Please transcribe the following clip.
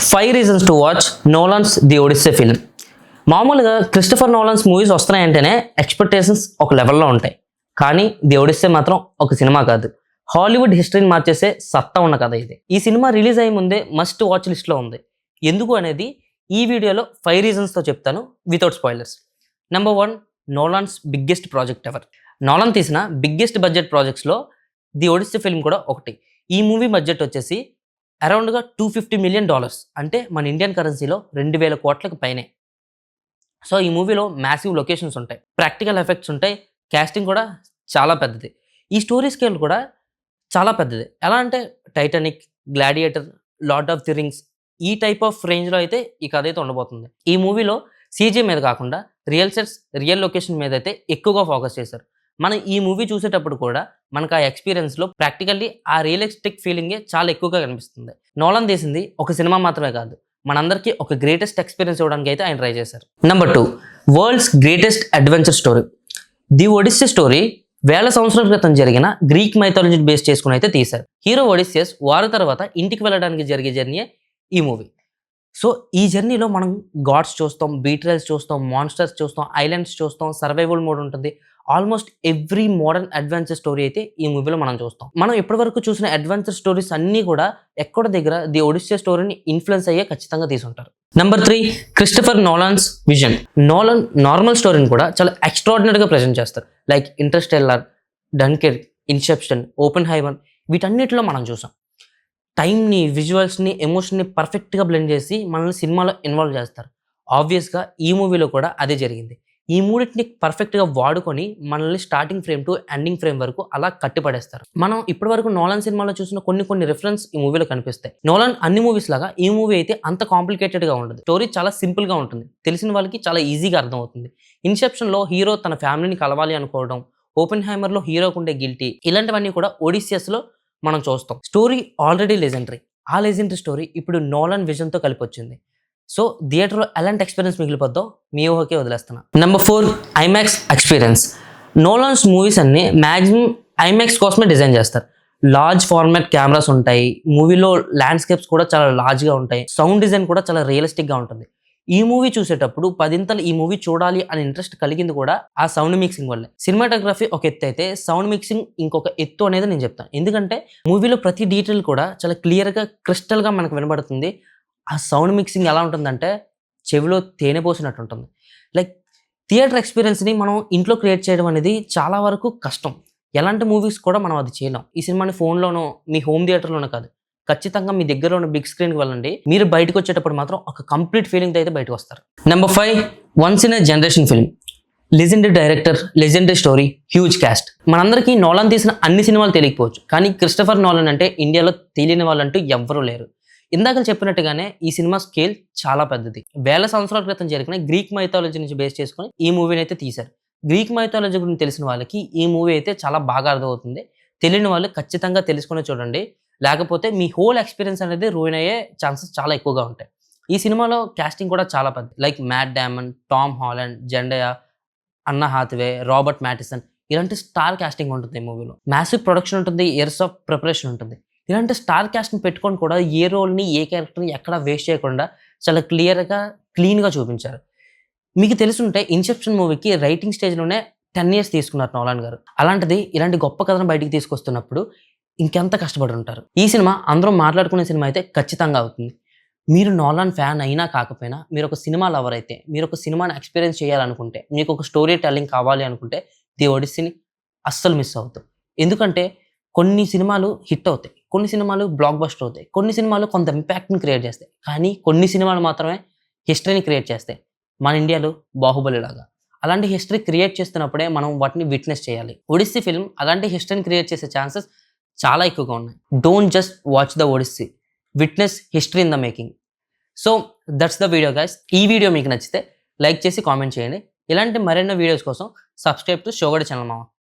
5 reasons to watch Nolan's The Odyssey film. మామూలుగా Christopher Nolan's movies వస్తున్నాయంటేనే expectations ఒక లెవెల్లో ఉంటాయి. కానీ ది ఒడిస్సే మాత్రం ఒక సినిమా కాదు, హాలీవుడ్ హిస్టరీని మార్చేసే సత్తా ఉన్న కథ ఇది. ఈ సినిమా రిలీజ్ అయ్యే ముందే మస్ట్ వాచ్ లిస్ట్లో ఉంది. ఎందుకు అనేది ఈ వీడియోలో 5 రీజన్స్తో చెప్తాను without spoilers. Number 1, Nolan's biggest project ever. Nolan తీసిన బిగ్గెస్ట్ బడ్జెట్ ప్రాజెక్ట్స్లో ది ఒడిస్సే ఫిల్మ్ కూడా ఒకటి. ఈ మూవీ బడ్జెట్ వచ్చేసి అరౌండ్గా $250 million, అంటే మన ఇండియన్ కరెన్సీలో 2000 కోట్లకు పైనే. సో ఈ మూవీలో మ్యాసివ్ లొకేషన్స్ ఉంటాయి, ప్రాక్టికల్ ఎఫెక్ట్స్ ఉంటాయి, కాస్టింగ్ కూడా చాలా పెద్దది. ఈ స్టోరీ స్కేల్ కూడా చాలా పెద్దది. ఎలా అంటే Titanic, gladiator, lord of the rings ఈ టైప్ ఆఫ్ రేంజ్లో అయితే ఈ కథ అయితే ఉండబోతుంది. ఈ మూవీలో సీజీ మీద కాకుండా రియల్ సెట్స్, రియల్ లొకేషన్ మీద అయితే ఎక్కువగా ఫోకస్ చేశారు. మనం ఈ మూవీ చూసేటప్పుడు కూడా మనకు ఆ ఎక్స్పీరియన్స్లో ప్రాక్టికల్లీ ఆ రియలిస్టిక్ ఫీలింగే చాలా ఎక్కువగా కనిపిస్తుంది. నోలన్ తీసింది ఒక సినిమా మాత్రమే కాదు, మనందరికీ ఒక గ్రేటెస్ట్ ఎక్స్పీరియన్స్ ఇవ్వడానికి అయితే ఆయన ట్రై చేశారు. Number 2, world's greatest adventure story. The Odyssey story 1000 సంవత్సరాల క్రితం జరిగిన గ్రీక్ మైథాలజీ బేస్ చేసుకుని అయితే తీశారు. హీరో ఒడిస్సియస్ వారి తర్వాత ఇంటికి వెళ్ళడానికి జరిగే జర్నీయే ఈ మూవీ. సో ఈ జర్నీలో మనం గాడ్స్ చూస్తాం, బీట్రైల్స్ చూస్తాం, మాన్స్టర్స్ చూస్తాం, ఐలాండ్స్ చూస్తాం, సర్వైవల్ మోడ్ ఉంటుంది. Almost every modern adventure story అయితే ఈ మూవీలో మనం చూస్తాం. మనం ఇప్పటివరకు చూసిన అడ్వెంచర్ స్టోరీస్ అన్నీ కూడా ఎక్కడ దగ్గర ది ఒడిస్సే స్టోరీని ఇన్ఫ్లుయెన్స్ అయ్యే ఖచ్చితంగా తీసుంటారు. Number 3, Christopher Nolan's vision. Nolan normal స్టోరీని కూడా చాలా ఎక్స్ట్రాడినరీగా ప్రెజెంట్ చేస్తారు. Like Interstellar, Dunkirk, Inception, Oppenheimer వీటన్నిటిలో మనం చూసాం. టైంని, విజువల్స్ని, ఎమోషన్ని పర్ఫెక్ట్గా బ్లెండ్ చేసి మనల్ని సినిమాలో ఇన్వాల్వ్ చేస్తారు. ఆబ్వియస్గా ఈ మూవీలో కూడా అదే జరిగింది. ఈ మూడింటిని పర్ఫెక్ట్గా వాడుకొని మనల్ని starting frame to ending frame వరకు అలా కట్టిపడేస్తారు. మనం ఇప్పటి వరకు నోలన్ సినిమాలో చూసిన కొన్ని రిఫరెన్స్ ఈ మూవీలో కనిపిస్తాయి. నోలన్ అన్ని మూవీస్ లాగా ఈ మూవీ అయితే అంత కాంప్లికేటెడ్గా ఉండదు. స్టోరీ చాలా సింపుల్గా ఉంటుంది, తెలిసిన వాళ్ళకి చాలా ఈజీగా అర్థమవుతుంది. ఇన్సెప్షన్లో హీరో తన ఫ్యామిలీని కలవాలి అనుకోవడం, ఓపెన్ హైమర్లో హీరోకు ఉండే గిల్టీ, ఇలాంటివన్నీ కూడా ఒడిస్సియస్లో మనం చూస్తాం. Story already legendary. ఆ లెజెండరీ స్టోరీ ఇప్పుడు నోలన్ విజన్తో కలిపి వచ్చింది. సో థియేటర్లో ఎలాంటి ఎక్స్పీరియన్స్ మిగిలిపోద్దో మీ ఊహకే వదిలేస్తున్నా. Number 4, IMAX experience. Nolan's movies అన్ని మ్యాక్సిమం ఐమాక్స్ కోసమే డిజైన్ చేస్తారు. లార్జ్ ఫార్మాట్ కెమెరాస్ ఉంటాయి, మూవీలో ల్యాండ్స్కేప్స్ కూడా చాలా లార్జ్గా ఉంటాయి, సౌండ్ డిజైన్ కూడా చాలా రియలిస్టిక్గా ఉంటుంది. ఈ మూవీ చూసేటప్పుడు 10 ఈ మూవీ చూడాలి అని ఇంట్రెస్ట్ కలిగింది కూడా ఆ సౌండ్ మిక్సింగ్ వల్లే. సినిమాటోగ్రఫీ ఒక ఎత్తు అయితే సౌండ్ మిక్సింగ్ ఇంకొక ఎత్తు అనేది నేను చెప్తాను. ఎందుకంటే మూవీలో ప్రతి డీటెయిల్ కూడా చాలా క్లియర్గా, క్రిస్టల్గా మనకు వినబడుతుంది. ఆ సౌండ్ మిక్సింగ్ ఎలా ఉంటుందంటే చెవిలో తేనె పోసినట్టు ఉంటుంది. లైక్ థియేటర్ ఎక్స్పీరియన్స్ని మనం ఇంట్లో క్రియేట్ చేయడం అనేది చాలా వరకు కష్టం. ఎలాంటి మూవీస్ కూడా మనం అది చేయలేం. ఈ సినిమాని ఫోన్లోనో, మీ హోమ్ థియేటర్లోనో కాదు, ఖచ్చితంగా మీ దగ్గర ఉన్న బిగ్ స్క్రీన్కి వెళ్ళండి. మీరు బయటకు వచ్చేటప్పుడు మాత్రం ఒక కంప్లీట్ ఫీలింగ్తో అయితే బయటకు వస్తారు. Number 5, once in a generation film. Legendary director, legendary story, huge caste. మనందరికీ నోలన్ తీసిన అన్ని సినిమాలు తెలియకపోవచ్చు, కానీ క్రిస్టఫర్ నోలన్ అంటే ఇండియాలో తెలియని వాళ్ళంటూ ఎవ్వరూ లేరు. ఇందాక చెప్పినట్టుగానే ఈ సినిమా స్కేల్ చాలా పెద్దది. 1000 సంవత్సరాల క్రితం జరిగిన గ్రీక్ మైథాలజీ నుంచి బేస్ చేసుకొని ఈ మూవీని అయితే తీశారు. గ్రీక్ మైథాలజీ గురించి తెలిసిన వాళ్ళకి ఈ మూవీ అయితే చాలా బాగా అర్థమవుతుంది. తెలియని వాళ్ళు ఖచ్చితంగా తెలుసుకుని చూడండి, లేకపోతే మీ హోల్ ఎక్స్పీరియన్స్ అనేది రూయిన్ అయ్యే ఛాన్సెస్ చాలా ఎక్కువగా ఉంటాయి. ఈ సినిమాలో కాస్టింగ్ కూడా చాలా పెద్ద. Like Matt Damon, Tom Holland, Zendaya, Anne Hathaway, Robert మ్యాటిసన్ ఇలాంటి స్టార్ కాస్టింగ్ ఉంటుంది ఈ మూవీలో. మ్యాసివ్ ప్రొడక్షన్ ఉంటుంది, ఇయర్స్ ఆఫ్ ప్రిపరేషన్ ఉంటుంది. ఇలాంటి స్టార్ కాస్ట్ని పెట్టుకొని కూడా ఏ రోల్ని, ఏ క్యారెక్టర్ని ఎక్కడా వేస్ట్ చేయకుండా చాలా క్లియర్గా, క్లీన్గా చూపించారు. మీకు తెలుసుంటే ఇన్సెప్షన్ మూవీకి రైటింగ్ స్టేజ్లోనే 10 years తీసుకున్నారు నోలాన్ గారు. అలాంటిది ఇలాంటి గొప్ప కథను బయటికి తీసుకొస్తున్నప్పుడు ఇంకెంత కష్టపడి ఉంటారు. ఈ సినిమా అందరూ మాట్లాడుకునే సినిమా అయితే ఖచ్చితంగా అవుతుంది. మీరు నోలాన్ ఫ్యాన్ అయినా కాకపోయినా, మీరు ఒక సినిమా లవర్ అయితే, మీరు ఒక సినిమాని ఎక్స్పీరియన్స్ చేయాలనుకుంటే, మీకు ఒక స్టోరీ టెల్లింగ్ కావాలి అనుకుంటే ది ఒడిస్సీని అస్సలు మిస్ అవుతారు. ఎందుకంటే కొన్ని సినిమాలు హిట్ అవుతాయి, కొన్ని సినిమాలు బ్లాక్ బస్టర్ అవుతాయి, కొన్ని సినిమాలు కొంత ఇంపాక్ట్ని క్రియేట్ చేస్తాయి, కానీ కొన్ని సినిమాలు మాత్రమే హిస్టరీని క్రియేట్ చేస్తాయి. మన ఇండియాలో బాహుబలి లాగా. అలాంటి హిస్టరీ క్రియేట్ చేస్తున్నప్పుడే మనం వాటిని విట్నెస్ చేయాలి. ఒడిస్సీ ఫిల్మ్ అలాంటి హిస్టరీని క్రియేట్ చేసే ఛాన్సెస్ చాలా ఎక్కువగా ఉన్నాయి. Don't just watch the Odyssey, witness history in the making. So that's the video guys. ఈ వీడియో మీకు నచ్చితే లైక్ చేసి కామెంట్ చేయండి. ఇలాంటి మరెన్నో వీడియోస్ కోసం సబ్స్క్రైబ్ టు షోగడ ఛానల్ మామ.